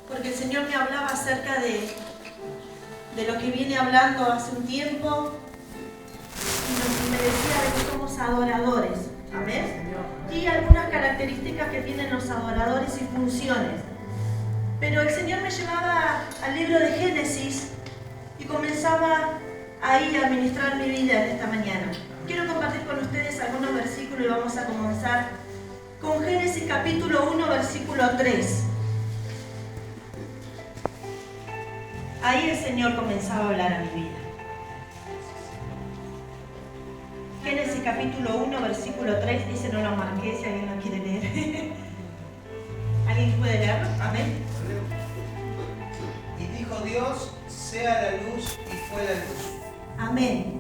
porque el Señor me hablaba acerca de lo que viene hablando hace un tiempo y me decía de que somos adoradores. Amén. Y algunas características que tienen los adoradores y funciones. Pero el Señor me llevaba al libro de Génesis y comenzaba ahí a ministrar mi vida en esta mañana. Quiero compartir con ustedes algunos versículos y vamos a comenzar con Génesis capítulo 1, versículo 3. Ahí el Señor comenzaba a hablar a mi vida. Génesis capítulo 1, versículo 3 dice, no lo marqué si alguien lo quiere leer. ¿Alguien puede leerlo? Amén. Y dijo Dios, sea la luz, y fue la luz. Amén.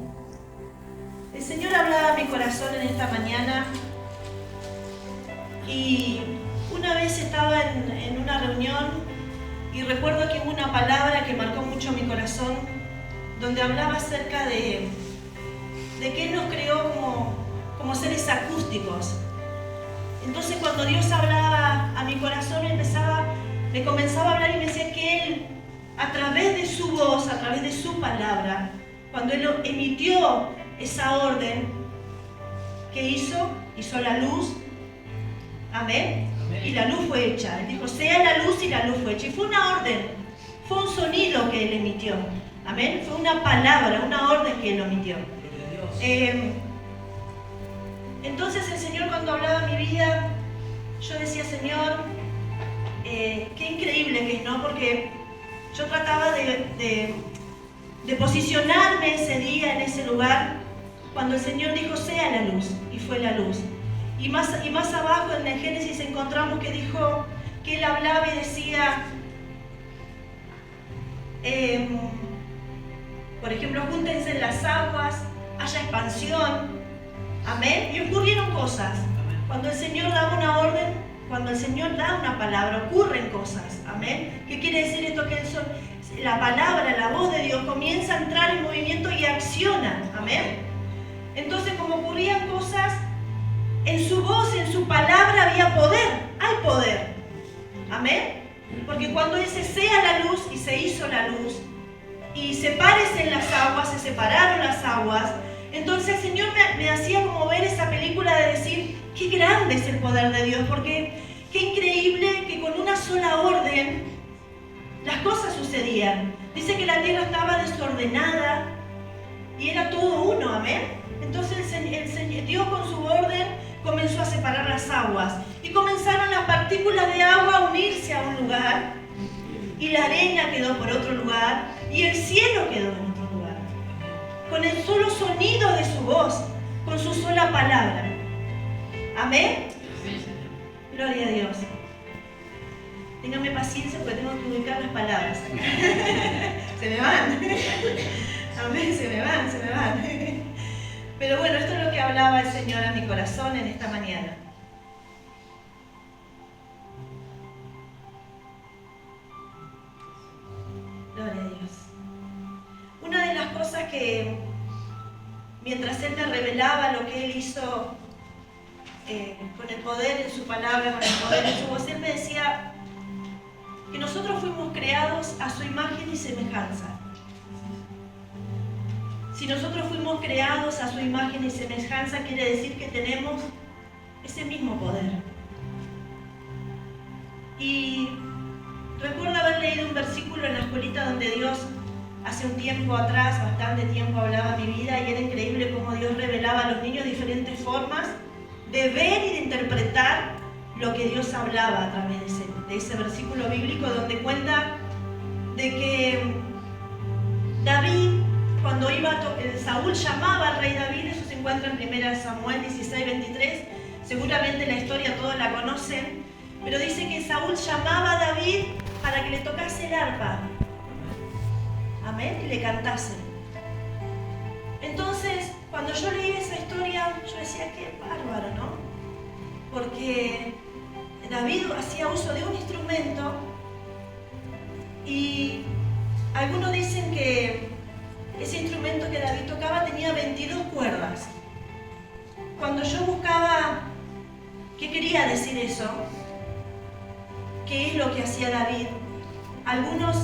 El Señor hablaba a mi corazón en esta mañana y una vez estaba en una reunión y recuerdo que hubo una palabra que marcó mucho mi corazón donde hablaba acerca de que Él nos creó como seres acústicos. Entonces cuando Dios hablaba a mi corazón me comenzaba a hablar y me decía que Él, a través de su voz, a través de su palabra, cuando Él emitió esa orden, ¿qué hizo? Hizo la luz. Amén. Amén. Y la luz fue hecha. Él dijo, sea la luz, y la luz fue hecha. Y fue una orden, fue un sonido que Él emitió. Amén. Fue una palabra, una orden que Él emitió. Entonces el Señor, cuando hablaba mi vida, yo decía, Señor, qué increíble que es, ¿no? Porque yo trataba de posicionarme ese día en ese lugar cuando el Señor dijo, sea la luz, y fue la luz. Y más abajo en el Génesis encontramos que dijo que Él hablaba y decía, por ejemplo, júntense en las aguas, haya expansión. Amén. Y ocurrieron cosas. Cuando el Señor da una orden, cuando el Señor da una palabra, ocurren cosas. Amén. ¿Qué quiere decir esto? Que la palabra, la voz de Dios comienza a entrar en movimiento y acciona. Amén. Entonces, como ocurrían cosas, en su voz, en su palabra había poder. Hay poder. Amén. Porque cuando dice sea la luz, y se hizo la luz, y sepárese en las aguas, se separaron las aguas. Entonces el Señor me hacía como ver esa película de decir, qué grande es el poder de Dios, porque qué increíble que con una sola orden las cosas sucedían. Dice que la tierra estaba desordenada y era todo uno, amén. Entonces Dios con su orden comenzó a separar las aguas y comenzaron las partículas de agua a unirse a un lugar y la arena quedó por otro lugar y el cielo quedó en otro lugar. Con el solo sonido de su voz, con su sola palabra. Amén. Gloria a Dios. Ténganme paciencia porque tengo que ubicar las palabras. Se me van. Amén, se me van. Pero bueno, esto es lo que hablaba el Señor a mi corazón en esta mañana. Gloria a Dios. Una de las cosas que, mientras Él me revelaba lo que Él hizo con el poder en su palabra, con el poder en su voz, Él me decía que nosotros fuimos creados a su imagen y semejanza. Si nosotros fuimos creados a su imagen y semejanza, quiere decir que tenemos ese mismo poder. Y recuerdo haber leído un versículo en la escuelita donde Dios, hace un tiempo atrás, bastante tiempo, hablaba mi vida y era increíble cómo Dios revelaba a los niños diferentes formas de ver y de interpretar lo que Dios hablaba a través de ese versículo bíblico donde cuenta de que David, cuando Saúl llamaba al rey David, eso se encuentra en 1 Samuel 16, 23, seguramente la historia todos la conocen, pero dice que Saúl llamaba a David para que le tocase el arpa. Amén, y le cantase. Entonces, cuando yo leí esa historia, yo decía, qué bárbaro, ¿no? Porque David hacía uso de un instrumento y algunos dicen que ese instrumento que David tocaba tenía 22 cuerdas. Cuando yo buscaba qué quería decir eso, qué es lo que hacía David, algunos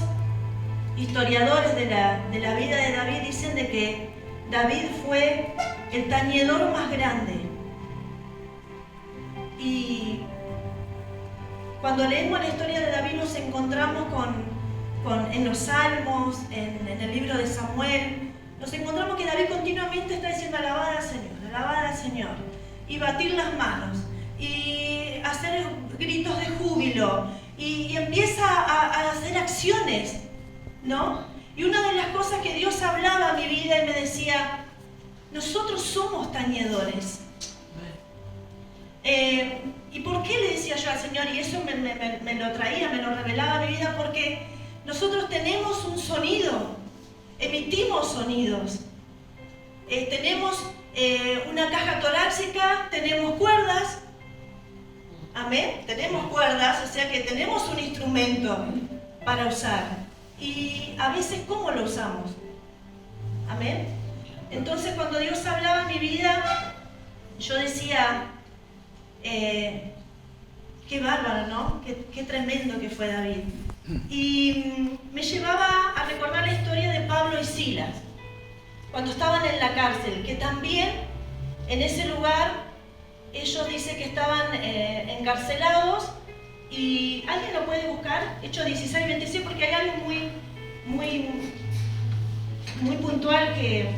historiadores de la vida de David dicen de que David fue el tañedor más grande. Y cuando leemos la historia de David nos encontramos en los Salmos, en el libro de Samuel, nos encontramos que David continuamente está diciendo alabad al Señor, y batir las manos, y hacer gritos de júbilo, y empieza a hacer acciones, ¿no? Y una de las cosas que Dios hablaba a mi vida y me decía, nosotros somos tañedores. ¿Y por qué le decía yo al Señor? Y eso me lo traía, me lo revelaba a mi vida, porque nosotros tenemos un sonido, emitimos sonidos. Tenemos una caja torácica, tenemos cuerdas. Amén, tenemos cuerdas, o sea que tenemos un instrumento para usar. Y a veces, ¿cómo lo usamos? Amén. Entonces, cuando Dios hablaba en mi vida, yo decía, qué bárbaro, ¿no? Qué tremendo que fue David. Y me llevaba a recordar la historia de Pablo y Silas, cuando estaban en la cárcel, que también en ese lugar ellos dicen que estaban encarcelados. Y alguien lo puede buscar, Hechos 16, 26, porque hay algo muy puntual que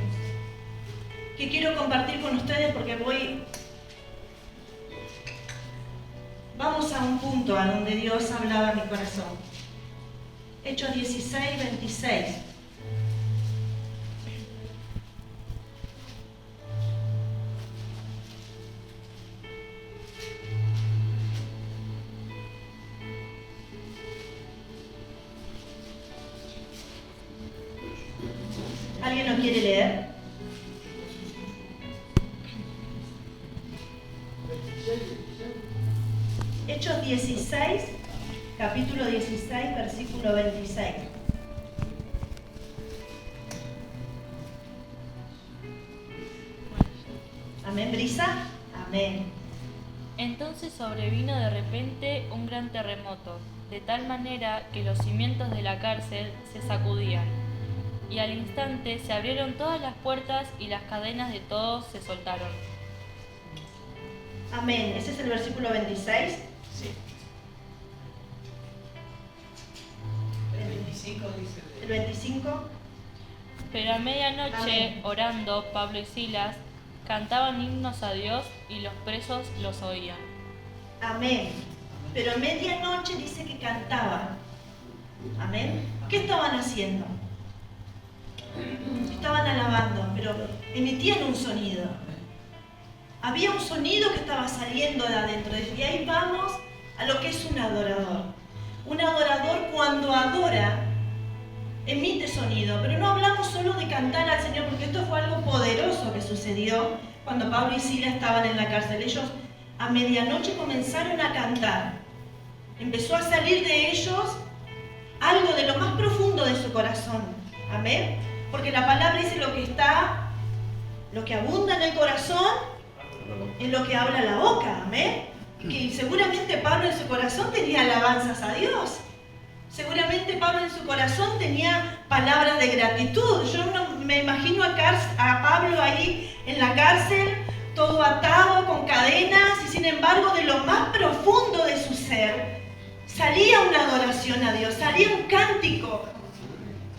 quiero compartir con ustedes, porque vamos a un punto a donde Dios hablaba a mi corazón. Hechos 16, 26. ¿Alguien lo quiere leer? Hechos 16, capítulo 16, versículo 26. Amén, Brisa. Amén. Entonces sobrevino de repente un gran terremoto, de tal manera que los cimientos de la cárcel se sacudían, y al instante se abrieron todas las puertas y las cadenas de todos se soltaron. Amén. ¿Ese es el versículo 26? Sí. El 25 dice. ¿El 25? Pero a medianoche, Amén. orando, Pablo y Silas cantaban himnos a Dios y los presos los oían. Amén. Pero a medianoche dice que cantaban. Amén. ¿Qué estaban haciendo? Estaban alabando, pero emitían un sonido. Había un sonido que estaba saliendo de adentro. Y ahí vamos a lo que es un adorador. Un adorador, cuando adora, emite sonido. Pero no hablamos solo de cantar al Señor, porque esto fue algo poderoso que sucedió cuando Pablo y Silas estaban en la cárcel. Ellos a medianoche comenzaron a cantar. Empezó a salir de ellos algo de lo más profundo de su corazón. Amén. Porque la palabra dice lo que abunda en el corazón es lo que habla la boca. Amén. Que seguramente Pablo en su corazón tenía alabanzas a Dios. Seguramente Pablo en su corazón tenía palabras de gratitud. Yo no me imagino a Pablo ahí en la cárcel, todo atado con cadenas, y sin embargo de lo más profundo de su ser salía una adoración a Dios, salía un cántico.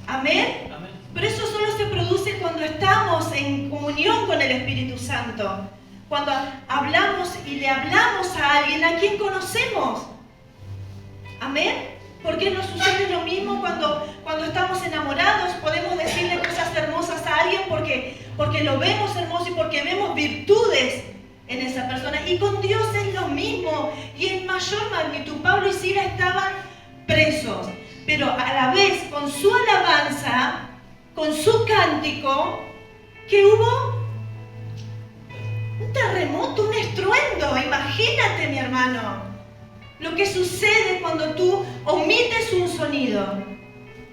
Amén. Pero eso solo se produce cuando estamos en comunión con el Espíritu Santo. Cuando hablamos y le hablamos a alguien a quien conocemos. Amén. ¿Por qué no sucede lo mismo cuando estamos enamorados? Podemos decirle cosas hermosas a alguien porque lo vemos hermoso y porque vemos virtudes en esa persona. Y con Dios es lo mismo. Y en mayor magnitud, Pablo y Silas estaban presos. Pero a la vez, con su alabanza, con su cántico, que hubo un terremoto, un estruendo. Imagínate, mi hermano, lo que sucede cuando tú omites un sonido.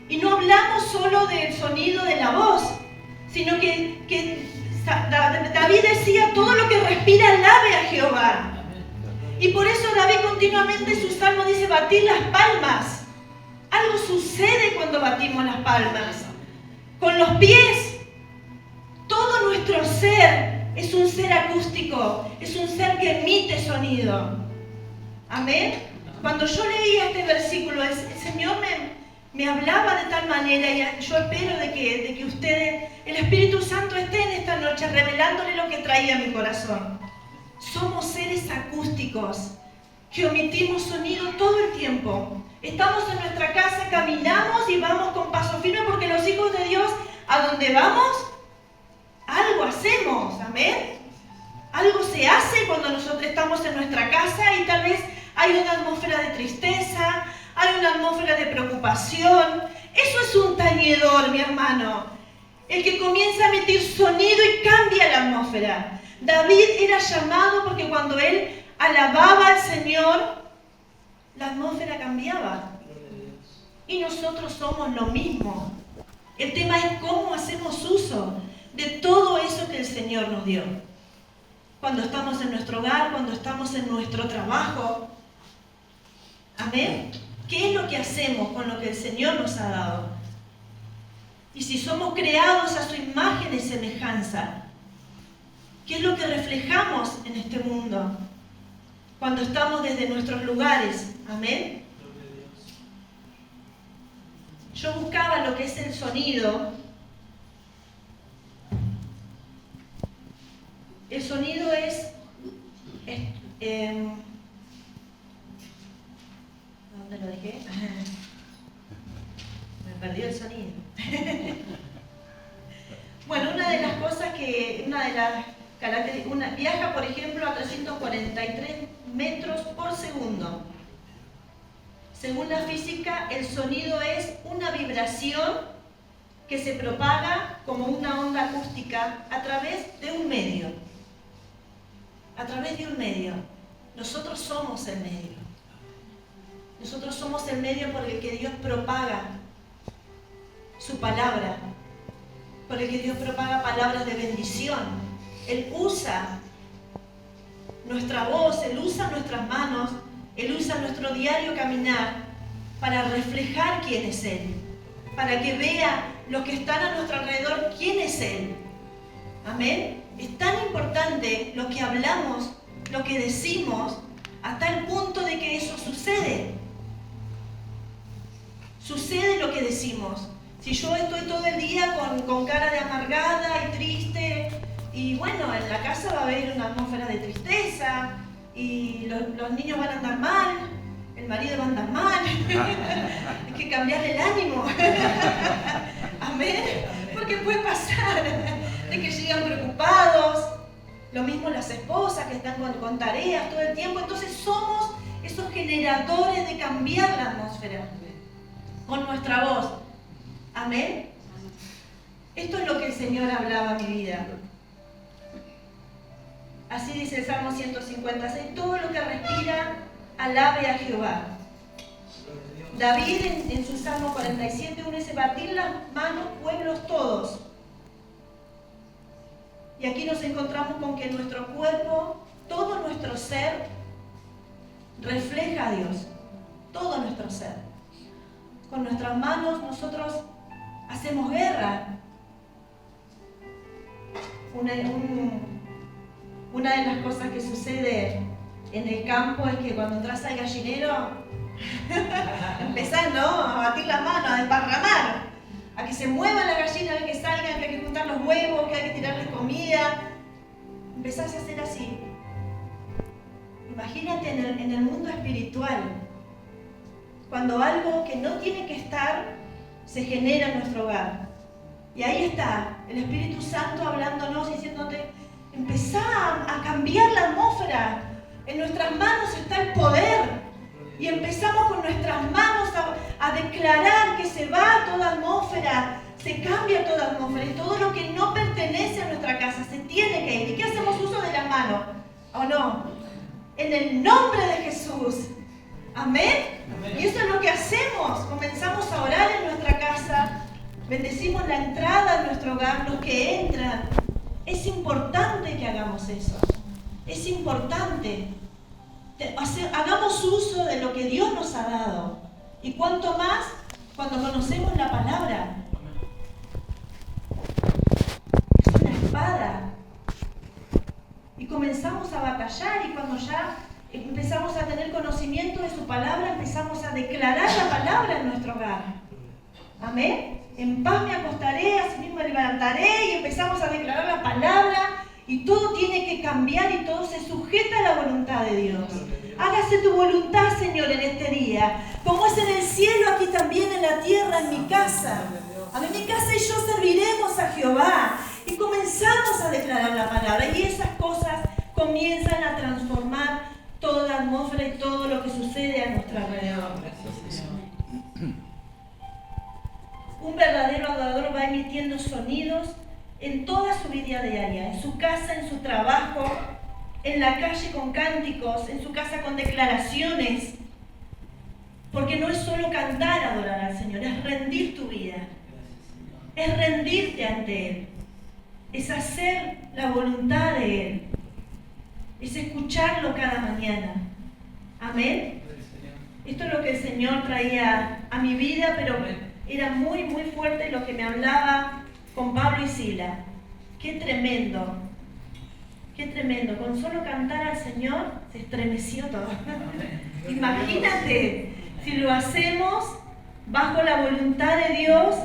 Y no hablamos solo del sonido de la voz, sino que David decía, todo lo que respira alabe a Jehová. Y por eso David continuamente en su salmo dice, batir las palmas. Algo sucede cuando batimos las palmas. Con los pies, todo nuestro ser es un ser acústico, es un ser que emite sonido. Amén. Cuando yo leía este versículo, el Señor me hablaba de tal manera, y yo espero de que ustedes, el Espíritu Santo esté en esta noche revelándole lo que traía a mi corazón. Somos seres acústicos que emitimos sonido todo el tiempo. Estamos en nuestra casa, caminamos y vamos con paso firme, porque los hijos de Dios, a donde vamos, algo hacemos. Amén. Algo se hace cuando nosotros estamos en nuestra casa, y tal vez hay una atmósfera de tristeza, hay una atmósfera de preocupación. Eso es un tañedor, mi hermano. El que comienza a emitir sonido y cambia la atmósfera. David era llamado porque cuando él alababa al Señor, la atmósfera cambiaba. Y nosotros somos lo mismo. El tema es cómo hacemos uso de todo eso que el Señor nos dio. Cuando estamos en nuestro hogar, cuando estamos en nuestro trabajo. Amén. ¿Qué es lo que hacemos con lo que el Señor nos ha dado? Y si somos creados a su imagen y semejanza, ¿qué es lo que reflejamos en este mundo? Cuando estamos desde nuestros lugares. Amén. Yo buscaba lo que es el sonido. El sonido es ¿dónde lo dejé? Me perdió el sonido. Bueno, una de las cosas viaja, por ejemplo, a 343 metros por segundo. Según la física, el sonido es una vibración que se propaga como una onda acústica a través de un medio. A través de un medio. Nosotros somos el medio. Nosotros somos el medio por el que Dios propaga su palabra, por el que Dios propaga palabras de bendición. Él usa nuestra voz, Él usa nuestras manos, Él usa nuestro diario caminar para reflejar quién es Él, para que vea los que están a nuestro alrededor quién es Él. Amén. Es tan importante lo que hablamos, lo que decimos, hasta el punto de que eso sucede. Sucede lo que decimos. Si yo estoy todo el día con cara de amargada y triste, y bueno, en la casa va a haber una atmósfera de tristeza, y los niños van a andar mal, el marido va a andar mal, hay que cambiarle el ánimo. Amén. Porque puede pasar de que llegan preocupados, lo mismo las esposas que están con tareas todo el tiempo. Entonces somos esos generadores de cambiar la atmósfera con nuestra voz. Amén. Esto es lo que el Señor hablaba a mi vida. Así dice el Salmo 156: todo lo que respira, alabe a Jehová. David en su Salmo 47:1 dice: batir las manos, pueblos todos. Y aquí nos encontramos con que nuestro cuerpo, todo nuestro ser, refleja a Dios. Todo nuestro ser. Con nuestras manos nosotros hacemos guerra. Una de las cosas que sucede en el campo es que cuando entras al gallinero empezás, ¿no?, a batir las manos, a desparramar, a que se muevan las gallinas, a que salgan, que hay que juntar los huevos, que hay que tirarles comida. Empezás a hacer así. Imagínate en el mundo espiritual, cuando algo que no tiene que estar se genera en nuestro hogar. Y ahí está el Espíritu Santo hablándonos, diciéndote: empezá a cambiar la atmósfera. En nuestras manos está el poder. Y empezamos con nuestras manos a declarar que se va toda atmósfera, se cambia toda atmósfera. Y todo lo que no pertenece a nuestra casa se tiene que ir. ¿Y qué hacemos uso de las manos? ¿O no? En el nombre de Jesús. Amén. Amén. Y eso es lo que hacemos. Comenzamos a orar en nuestra casa. Bendecimos la entrada de nuestro hogar, los que entran. Es importante que hagamos eso. Es importante. Hagamos uso de lo que Dios nos ha dado. Y cuanto más cuando conocemos la palabra. Es una espada. Y comenzamos a batallar, y cuando ya empezamos a tener conocimiento de su palabra, empezamos a declarar la palabra en nuestro hogar. Amén. En paz me acostaré, así mismo me levantaré, y empezamos a declarar la palabra, y todo tiene que cambiar y todo se sujeta a la voluntad de Dios. Hágase tu voluntad, Señor, en este día, como es en el cielo, aquí también en la tierra, en mi casa. En mi casa y yo serviremos a Jehová. Y comenzamos a declarar la palabra, y esas cosas comienzan a transformar toda la atmósfera y todo lo que sucede a nuestro alrededor. Un verdadero adorador va emitiendo sonidos en toda su vida diaria, en su casa, en su trabajo, en la calle con cánticos, en su casa con declaraciones. Porque no es solo cantar, adorar al Señor, es rendir tu vida, es rendirte ante Él, es hacer la voluntad de Él, es escucharlo cada mañana. Amén. Esto es lo que el Señor traía a mi vida, pero era muy, muy fuerte lo que me hablaba con Pablo y Sila. Qué tremendo, qué tremendo. Con solo cantar al Señor se estremeció todo. Imagínate si lo hacemos bajo la voluntad de Dios,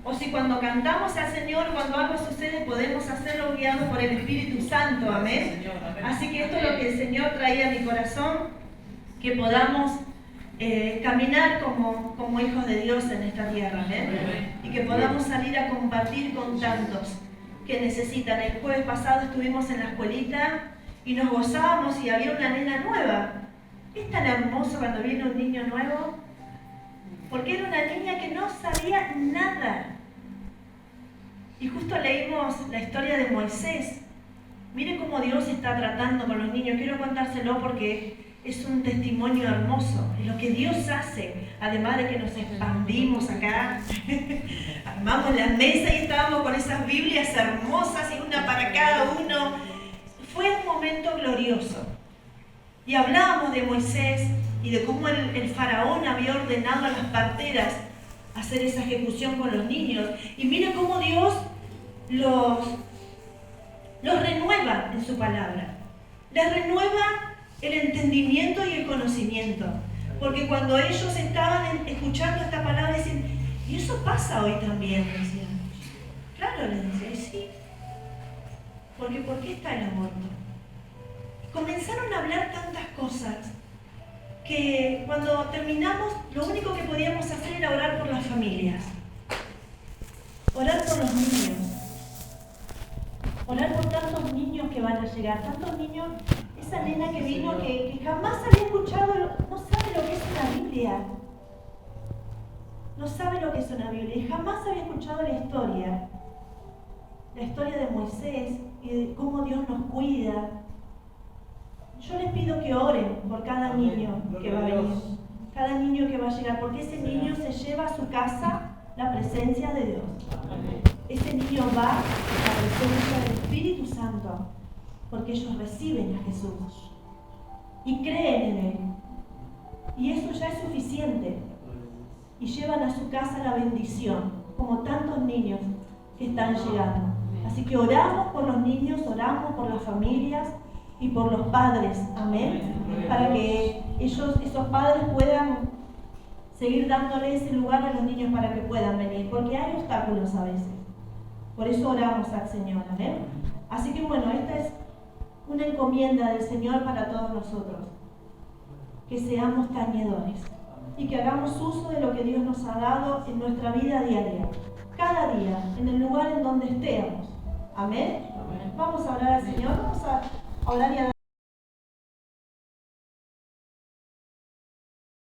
o si cuando cantamos al Señor, cuando algo sucede, podemos hacerlo guiados por el Espíritu Santo. Amén. Así que esto es lo que el Señor traía a mi corazón, que podamos caminar como hijos de Dios en esta tierra, ¿eh? Y que podamos salir a compartir con tantos que necesitan. El jueves pasado estuvimos en la escuelita y nos gozábamos, y había una nena nueva. Es tan hermoso cuando viene un niño nuevo, porque era una niña que no sabía nada. Y justo leímos la historia de Moisés. Mire cómo Dios está tratando con los niños. Quiero contárselo porque es un testimonio hermoso de lo que Dios hace, además de que nos expandimos acá, armamos la mesa y estábamos con esas Biblias hermosas y una para cada uno. Fue un momento glorioso. Y hablábamos de Moisés y de cómo el faraón había ordenado a las parteras hacer esa ejecución con los niños. Y mira cómo Dios los renueva en su palabra. Les renueva el entendimiento y el conocimiento. Porque cuando ellos estaban escuchando esta palabra, decían, y eso pasa hoy también, decían. Claro, les decía, sí. Porque ¿por qué está el aborto? Comenzaron a hablar tantas cosas que cuando terminamos, lo único que podíamos hacer era orar por las familias. Orar por los niños. Orar por tantos niños que van a llegar, tantos niños. Esa nena que vino que jamás había escuchado, no sabe lo que es una Biblia. No sabe lo que es una Biblia y jamás había escuchado la historia de Moisés y de cómo Dios nos cuida. Yo les pido que oren por cada niño que va a venir, cada niño que va a llegar, porque ese niño se lleva a su casa la presencia de Dios. Ese niño va a la presencia del Espíritu Santo, porque ellos reciben a Jesús y creen en Él. Y eso ya es suficiente. Y llevan a su casa la bendición, como tantos niños que están llegando. Así que oramos por los niños, oramos por las familias y por los padres. Amén. Para que esos padres puedan seguir dándole ese lugar a los niños para que puedan venir. Porque hay obstáculos a veces. Por eso oramos al Señor. Amén. Así que bueno, esta es una encomienda del Señor para todos nosotros, que seamos tañedores y que hagamos uso de lo que Dios nos ha dado en nuestra vida diaria, cada día, en el lugar en donde estemos. Amén. Vamos a orar al Señor, vamos a orar y a